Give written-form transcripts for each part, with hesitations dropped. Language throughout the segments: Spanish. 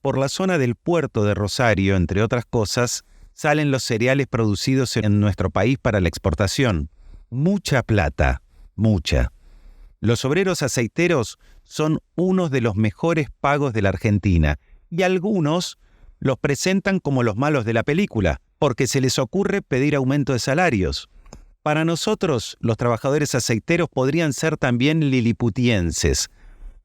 Por la zona del puerto de Rosario, entre otras cosas, salen los cereales producidos en nuestro país para la exportación. Mucha plata, mucha. Los obreros aceiteros son unos de los mejores pagos de la Argentina y algunos los presentan como los malos de la película, porque se les ocurre pedir aumento de salarios. Para nosotros, los trabajadores aceiteros podrían ser también liliputienses,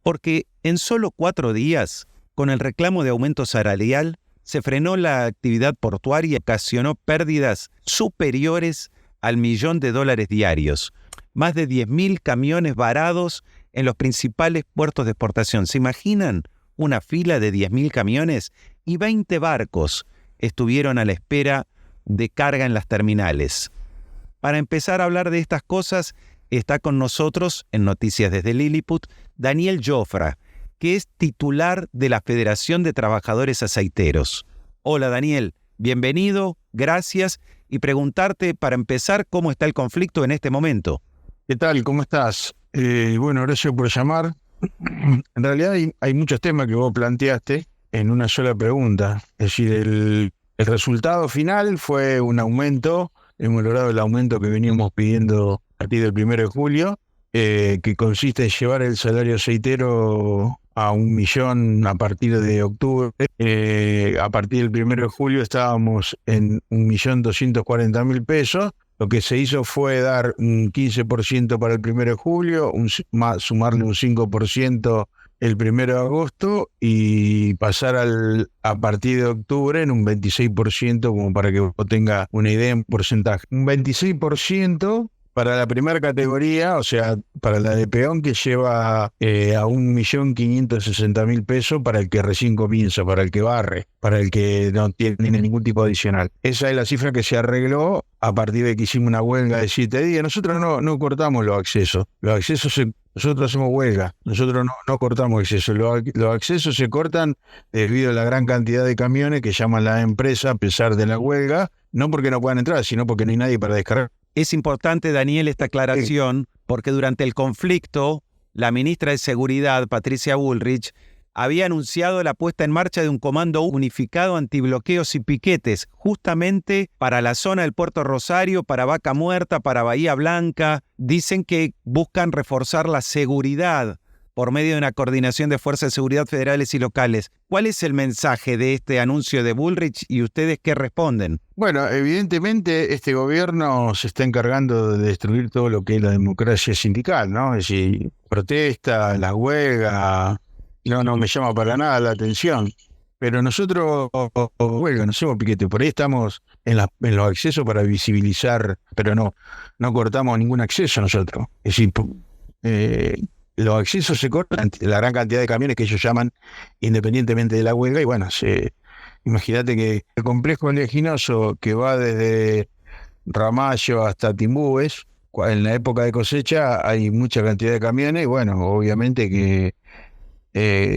porque en solo 4 días, con el reclamo de aumento salarial, se frenó la actividad portuaria y ocasionó pérdidas superiores al $1.000.000 diarios. Más de 10.000 camiones varados en los principales puertos de exportación. ¿Se imaginan una fila de 10.000 camiones? Y 20 barcos estuvieron a la espera de carga en las terminales. Para empezar a hablar de estas cosas, está con nosotros, en Noticias desde Lilliput, Daniel Jofra, que es titular de la Federación de Trabajadores Aceiteros. Hola Daniel, bienvenido, gracias, y preguntarte para empezar cómo está el conflicto en este momento. ¿Qué tal? ¿Cómo estás? Bueno, gracias por llamar. En realidad hay muchos temas que vos planteaste en una sola pregunta. Es decir, el resultado final fue un aumento. Hemos logrado el aumento que veníamos pidiendo a partir del 1 de julio, que consiste en llevar el salario aceitero a 1.000.000 a partir de octubre. A partir del 1 de julio estábamos en 1.240.000 pesos. Lo que se hizo fue dar un 15% para el 1 de julio, sumarle un 5% el 1 de agosto y pasar a partir de octubre en un 26%, como para que vos tengas una idea en porcentaje. Un 26% para la primera categoría, o sea, para la de peón, que lleva a 1.560.000 pesos para el que recién comienza, para el que barre, para el que no tiene ningún tipo adicional. Esa es la cifra que se arregló a partir de que hicimos una huelga de 7 días. Nosotros no cortamos los accesos. Los accesos nosotros hacemos huelga, nosotros no cortamos accesos. Los accesos se cortan debido a la gran cantidad de camiones que llaman la empresa a pesar de la huelga, no porque no puedan entrar, sino porque no hay nadie para descargar. Es importante, Daniel, esta aclaración, porque durante el conflicto, la ministra de Seguridad, Patricia Bullrich, había anunciado la puesta en marcha de un comando unificado antibloqueos y piquetes, justamente para la zona del Puerto Rosario, para Vaca Muerta, para Bahía Blanca. Dicen que buscan reforzar la seguridad por medio de una coordinación de fuerzas de seguridad federales y locales. ¿Cuál es el mensaje de este anuncio de Bullrich y ustedes qué responden? Bueno, evidentemente este gobierno se está encargando de destruir todo lo que es la democracia sindical, ¿no? Es decir, protesta, la huelga, no me llama para nada la atención. Pero nosotros, huelga, no hacemos piquete, por ahí estamos en los accesos para visibilizar, pero no cortamos ningún acceso nosotros. Es decir, los accesos se cortan, la gran cantidad de camiones que ellos llaman independientemente de la huelga, y bueno, imagínate que el complejo oleaginoso que va desde Ramallo hasta Timbúes, en la época de cosecha hay mucha cantidad de camiones, y bueno, obviamente que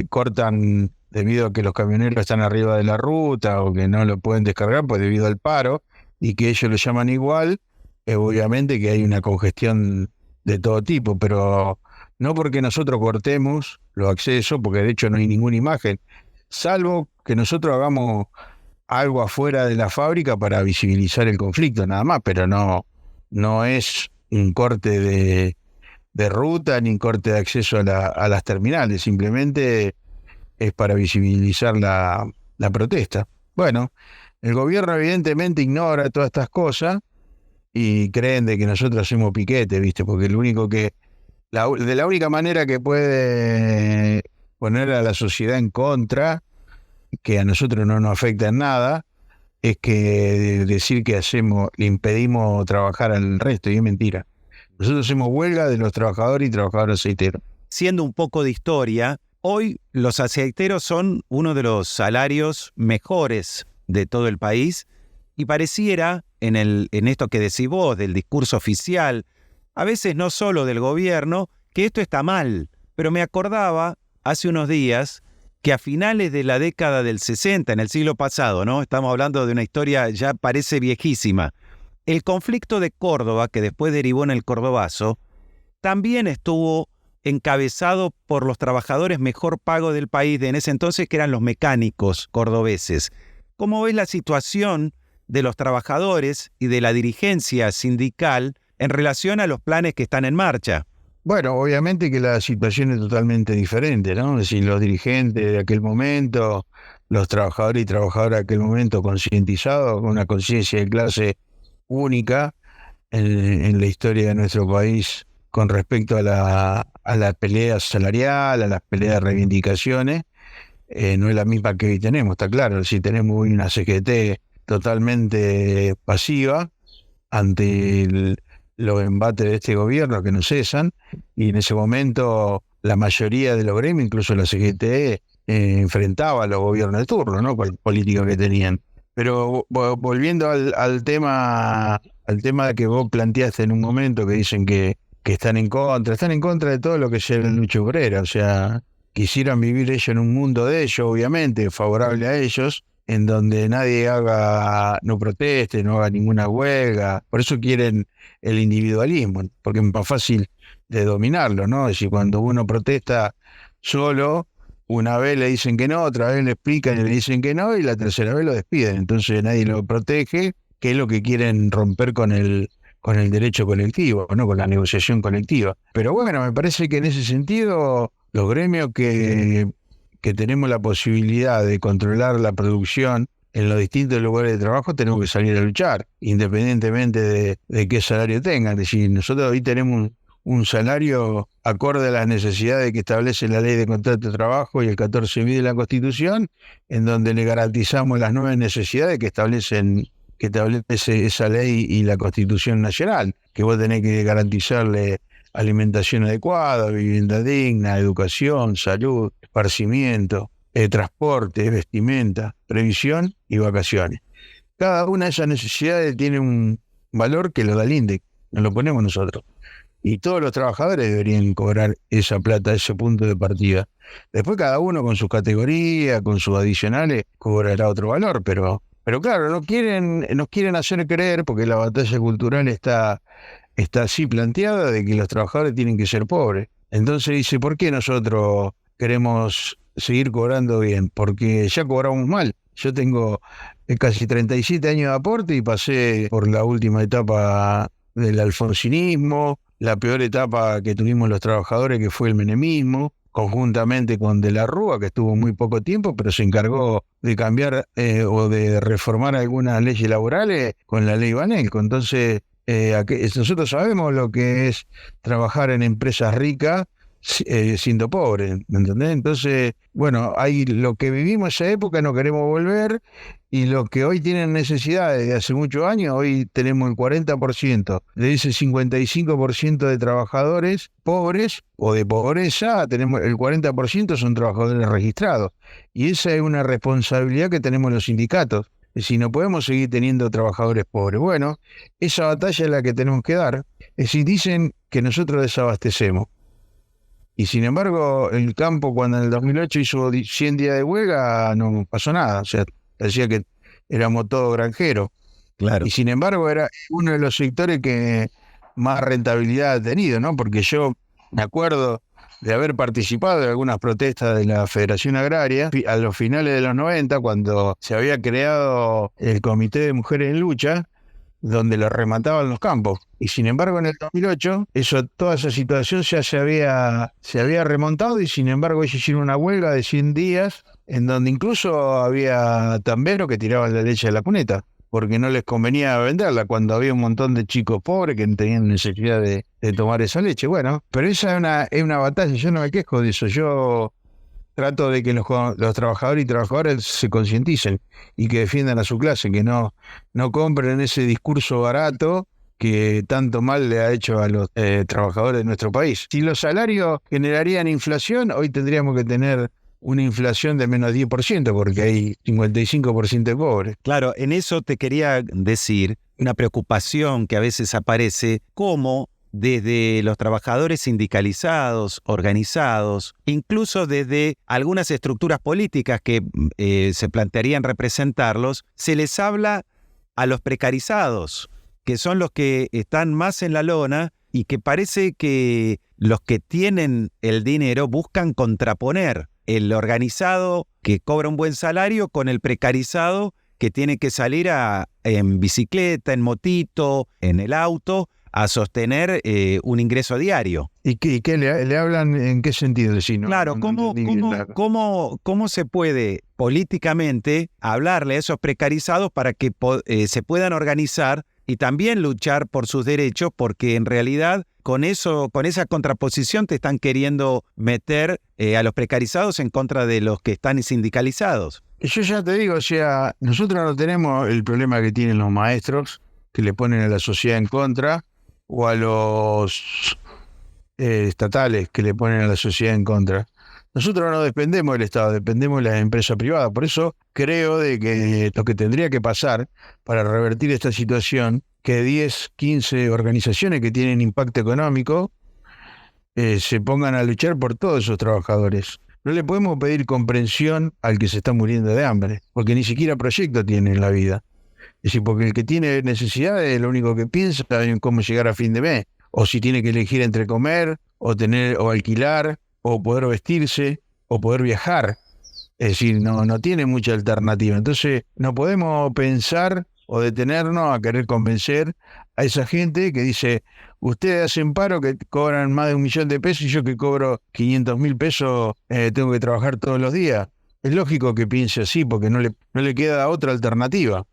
cortan debido a que los camioneros están arriba de la ruta o que no lo pueden descargar, pues debido al paro, y que ellos lo llaman igual, obviamente que hay una congestión de todo tipo, pero no porque nosotros cortemos los accesos, porque de hecho no hay ninguna imagen, salvo que nosotros hagamos algo afuera de la fábrica para visibilizar el conflicto, nada más, pero no es un corte de ruta ni un corte de acceso a las terminales, simplemente es para visibilizar la protesta. Bueno, el gobierno evidentemente ignora todas estas cosas y creen de que nosotros hacemos piquete, ¿viste? Porque lo único que de la única manera que puede poner a la sociedad en contra, que a nosotros no nos afecta en nada, es que decir que le impedimos trabajar al resto, y es mentira. Nosotros hacemos huelga de los trabajadores y trabajadoras aceiteros. Siendo un poco de historia, hoy los aceiteros son uno de los salarios mejores de todo el país, y pareciera, en esto que decís vos, del discurso oficial, a veces no solo del gobierno, que esto está mal. Pero me acordaba hace unos días que a finales de la década del 60, en el siglo pasado, ¿no? Estamos hablando de una historia ya parece viejísima. El conflicto de Córdoba, que después derivó en el Cordobazo, también estuvo encabezado por los trabajadores mejor pagos del país de en ese entonces, que eran los mecánicos cordobeses. ¿Cómo ves la situación de los trabajadores y de la dirigencia sindical en relación a los planes que están en marcha? Bueno, obviamente que la situación es totalmente diferente, ¿no? Es decir, los dirigentes de aquel momento, los trabajadores y trabajadoras de aquel momento concientizados, con una conciencia de clase única en la historia de nuestro país con respecto a la pelea salarial, a las peleas de reivindicaciones, no es la misma que hoy tenemos, está claro. Si tenemos hoy una CGT totalmente pasiva ante los embates de este gobierno que no cesan, y en ese momento la mayoría de los gremios, incluso la CGT, enfrentaba a los gobiernos de turno, ¿no? Con la política que tenían. Pero volviendo al tema que vos planteaste en un momento, que dicen que están en contra de todo lo que sea la lucha obrera. O sea, quisieran vivir ellos en un mundo de ellos, obviamente, favorable a ellos, en donde nadie no proteste, no haga ninguna huelga. Por eso quieren el individualismo, porque es más fácil de dominarlo, ¿no? Es decir, cuando uno protesta solo, una vez le dicen que no, otra vez le explican y le dicen que no, y la tercera vez lo despiden. Entonces nadie lo protege, que es lo que quieren romper con el derecho colectivo, ¿no? Con la negociación colectiva. Pero bueno, me parece que en ese sentido, los gremios que tenemos la posibilidad de controlar la producción en los distintos lugares de trabajo, tenemos que salir a luchar, independientemente de qué salario tengan. Es decir, nosotros hoy tenemos un salario acorde a las necesidades que establece la Ley de Contrato de Trabajo y el 14.000 de la Constitución, en donde le garantizamos las nuevas necesidades que establece esa ley y la Constitución Nacional, que vos tenés que garantizarle alimentación adecuada, vivienda digna, educación, salud, esparcimiento, transporte, vestimenta, previsión y vacaciones. Cada una de esas necesidades tiene un valor que lo da el INDEC, nos lo ponemos nosotros. Y todos los trabajadores deberían cobrar esa plata, ese punto de partida. Después cada uno con sus categorías, con sus adicionales, cobrará otro valor, pero claro, nos quieren hacer creer, porque la batalla cultural está así planteada, de que los trabajadores tienen que ser pobres. Entonces dice, ¿por qué nosotros queremos seguir cobrando bien? Porque ya cobramos mal. Yo tengo casi 37 años de aporte y pasé por la última etapa del alfonsinismo, la peor etapa que tuvimos los trabajadores, que fue el menemismo, conjuntamente con De la Rúa, que estuvo muy poco tiempo, pero se encargó de cambiar o de reformar algunas leyes laborales con la ley Banelco. Entonces, nosotros sabemos lo que es trabajar en empresas ricas siendo pobre, ¿me entendés? Entonces, bueno, hay lo que vivimos esa época, no queremos volver, y lo que hoy tienen necesidades de hace muchos años, hoy tenemos el 40%, de ese 55% de trabajadores pobres o de pobreza, tenemos el 40% son trabajadores registrados, y esa es una responsabilidad que tenemos los sindicatos. Si no podemos seguir teniendo trabajadores pobres. Bueno, esa batalla es la que tenemos que dar. Es decir, dicen que nosotros desabastecemos. Y sin embargo, el campo, cuando en el 2008 hizo 100 días de huelga, no pasó nada. O sea, decía que éramos todos granjeros. Claro. Y sin embargo, era uno de los sectores que más rentabilidad ha tenido, ¿no? Porque yo me acuerdo de haber participado en algunas protestas de la Federación Agraria a los finales de los 90, cuando se había creado el Comité de Mujeres en Lucha, donde lo remataban los campos. Y sin embargo, en el 2008, toda esa situación ya se había remontado, y sin embargo ellos hicieron una huelga de 100 días, en donde incluso había tamberos que tiraban la leche de la cuneta, porque no les convenía venderla, cuando había un montón de chicos pobres que tenían necesidad de tomar esa leche. Bueno, pero esa es una batalla, yo no me quejo de eso, yo trato de que los trabajadores y trabajadoras se concienticen y que defiendan a su clase, que no compren ese discurso barato que tanto mal le ha hecho a los trabajadores de nuestro país. Si los salarios generarían inflación, hoy tendríamos que tener una inflación de menos 10%, porque hay 55% de pobres. Claro, en eso te quería decir una preocupación que a veces aparece, como desde los trabajadores sindicalizados, organizados, incluso desde algunas estructuras políticas que se plantearían representarlos, se les habla a los precarizados que son los que están más en la lona y que parece que los que tienen el dinero buscan contraponer el organizado que cobra un buen salario con el precarizado que tiene que salir en bicicleta, en motito, en el auto, a sostener un ingreso diario. ¿Y qué le hablan en qué sentido? Si no, claro, ¿cómo se puede políticamente hablarle a esos precarizados para que se puedan organizar y también luchar por sus derechos? Porque en realidad con esa contraposición te están queriendo meter a los precarizados en contra de los que están sindicalizados. Yo ya te digo, o sea, nosotros no tenemos el problema que tienen los maestros, que le ponen a la sociedad en contra, o a los estatales que le ponen a la sociedad en contra. Nosotros no dependemos del Estado, dependemos de las empresas privadas. Por eso creo de que lo que tendría que pasar para revertir esta situación, que 10, 15 organizaciones que tienen impacto económico se pongan a luchar por todos esos trabajadores. No le podemos pedir comprensión al que se está muriendo de hambre, porque ni siquiera proyecto tiene en la vida. Es decir, porque el que tiene necesidades lo único que piensa es en cómo llegar a fin de mes, o si tiene que elegir entre comer, o alquilar, o poder vestirse, o poder viajar. Es decir, no tiene mucha alternativa. Entonces, no podemos pensar o detenernos a querer convencer a esa gente que dice, ustedes hacen paro que cobran más de 1 millón de pesos y yo que cobro 500.000 pesos tengo que trabajar todos los días. Es lógico que piense así porque no le queda otra alternativa.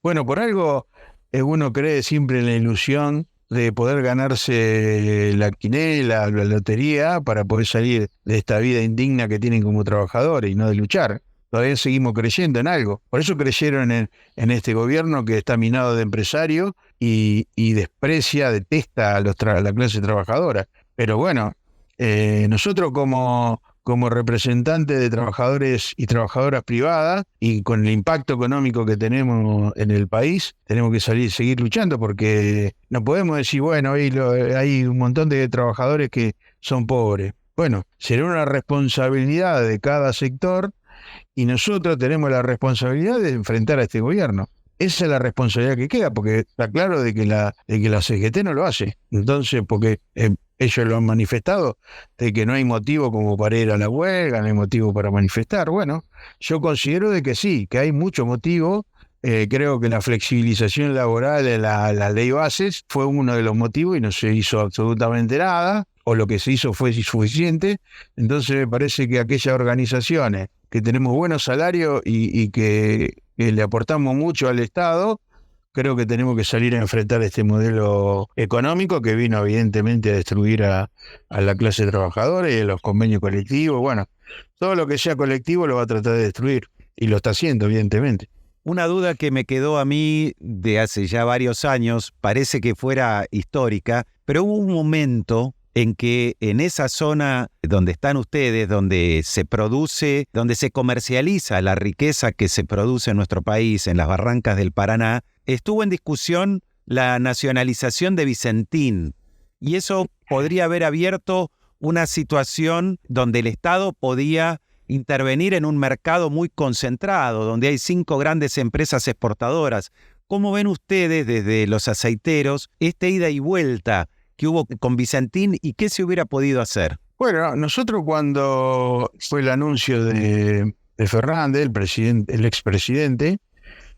Bueno, por algo uno cree siempre en la ilusión de poder ganarse la quinela, la lotería, para poder salir de esta vida indigna que tienen como trabajadores y no de luchar. Todavía seguimos creyendo en algo. Por eso creyeron en este gobierno que está minado de empresarios y detesta a la clase trabajadora. Pero bueno, nosotros como representantes de trabajadores y trabajadoras privadas y con el impacto económico que tenemos en el país, tenemos que seguir luchando porque no podemos decir, bueno, hay un montón de trabajadores que son pobres. Bueno, será una responsabilidad de cada sector y nosotros tenemos la responsabilidad de enfrentar a este gobierno. Esa es la responsabilidad que queda, porque está claro de que la CGT no lo hace. Entonces, porque ellos lo han manifestado, de que no hay motivo como para ir a la huelga, no hay motivo para manifestar. Bueno, yo considero de que sí, que hay mucho motivo. Creo que la flexibilización laboral de la ley Bases fue uno de los motivos y no se hizo absolutamente nada, o lo que se hizo fue insuficiente. Entonces me parece que aquellas organizaciones que tenemos buenos salarios y que le aportamos mucho al Estado, creo que tenemos que salir a enfrentar este modelo económico que vino evidentemente a destruir a la clase trabajadora y a los convenios colectivos. Bueno, todo lo que sea colectivo lo va a tratar de destruir y lo está haciendo evidentemente. Una duda que me quedó a mí de hace ya varios años, parece que fuera histórica, pero hubo un momento en que en esa zona donde están ustedes, donde se produce, donde se comercializa la riqueza que se produce en nuestro país, en las barrancas del Paraná, estuvo en discusión la nacionalización de Vicentín. Y eso podría haber abierto una situación donde el Estado podía intervenir en un mercado muy concentrado, donde hay 5 grandes empresas exportadoras. ¿Cómo ven ustedes desde los aceiteros esta ida y vuelta que hubo con Vicentín y qué se hubiera podido hacer? Bueno, nosotros cuando fue el anuncio de Fernández, el expresidente,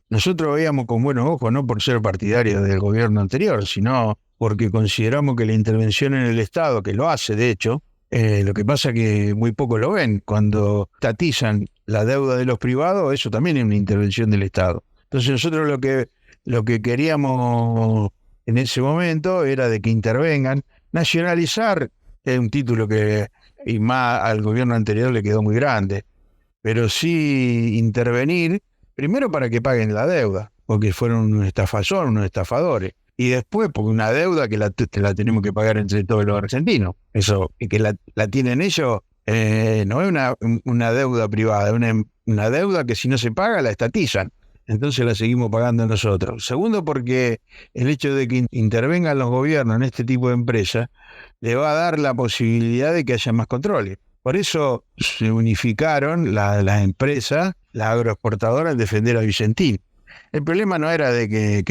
nosotros veíamos con buenos ojos, no por ser partidarios del gobierno anterior, sino porque consideramos que la intervención en el Estado, que lo hace de hecho, lo que pasa es que muy pocos lo ven. Cuando estatizan la deuda de los privados, eso también es una intervención del Estado. Entonces nosotros lo que queríamos en ese momento era de que intervengan. Nacionalizar es un título que y más al gobierno anterior le quedó muy grande, pero sí intervenir, primero para que paguen la deuda, porque fueron unos estafadores. Y después, porque una deuda que la tenemos que pagar entre todos los argentinos. Eso, y que la tienen ellos, no es una deuda privada, es una deuda que si no se paga, la estatizan. Entonces la seguimos pagando nosotros. Segundo, porque el hecho de que intervengan los gobiernos en este tipo de empresas le va a dar la posibilidad de que haya más controles. Por eso se unificaron las empresas, las agroexportadoras, en defender a Vicentín. El problema no era de que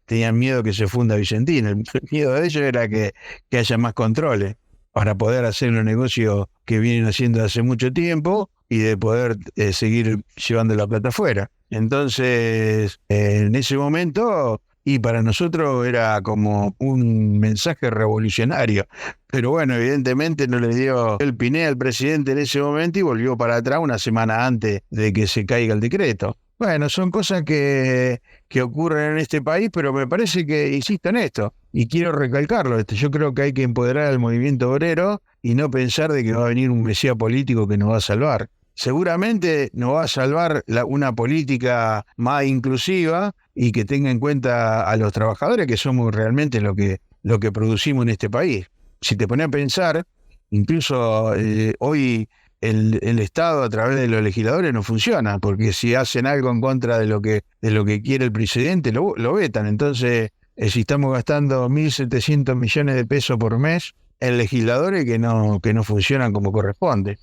tenían miedo que se funda Vicentín, el miedo de ellos era que haya más controles para poder hacer los negocios que vienen haciendo hace mucho tiempo y de poder seguir llevando la plata afuera. Entonces, en ese momento, y para nosotros era como un mensaje revolucionario. Pero bueno, evidentemente no le dio el piné al presidente en ese momento y volvió para atrás una semana antes de que se caiga el decreto. Bueno, son cosas que ocurren en este país, pero me parece que, insisto en esto, y quiero recalcarlo, yo creo que hay que empoderar al movimiento obrero y no pensar de que va a venir un mesías político que nos va a salvar. Seguramente nos va a salvar una política más inclusiva y que tenga en cuenta a los trabajadores, que somos realmente lo que producimos en este país. Si te pones a pensar, incluso hoy el Estado a través de los legisladores no funciona, porque si hacen algo en contra de lo que quiere el presidente, lo vetan. Entonces, si estamos gastando 1.700 millones de pesos por mes en legisladores que no funcionan como corresponde.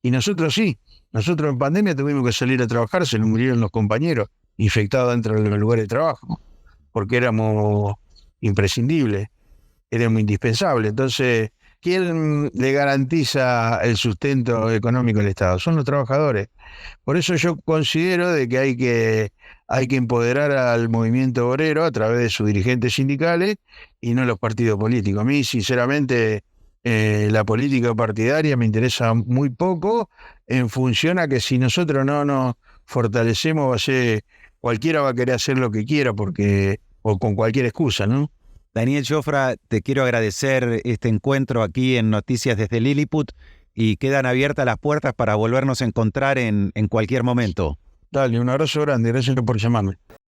Y nosotros sí, nosotros en pandemia tuvimos que salir a trabajar, se nos murieron los compañeros infectados dentro de los lugares de trabajo, porque éramos imprescindibles, éramos indispensables. Entonces, ¿quién le garantiza el sustento económico al Estado? Son los trabajadores. Por eso yo considero de que hay que empoderar al movimiento obrero a través de sus dirigentes sindicales y no los partidos políticos. A mí, sinceramente, la política partidaria me interesa muy poco en función a que si nosotros no nos fortalecemos, cualquiera va a querer hacer lo que quiera o con cualquier excusa, ¿no? Daniel Jofra, te quiero agradecer este encuentro aquí en Noticias desde Lilliput y quedan abiertas las puertas para volvernos a encontrar en cualquier momento. Dale, un abrazo grande, gracias por llamarme.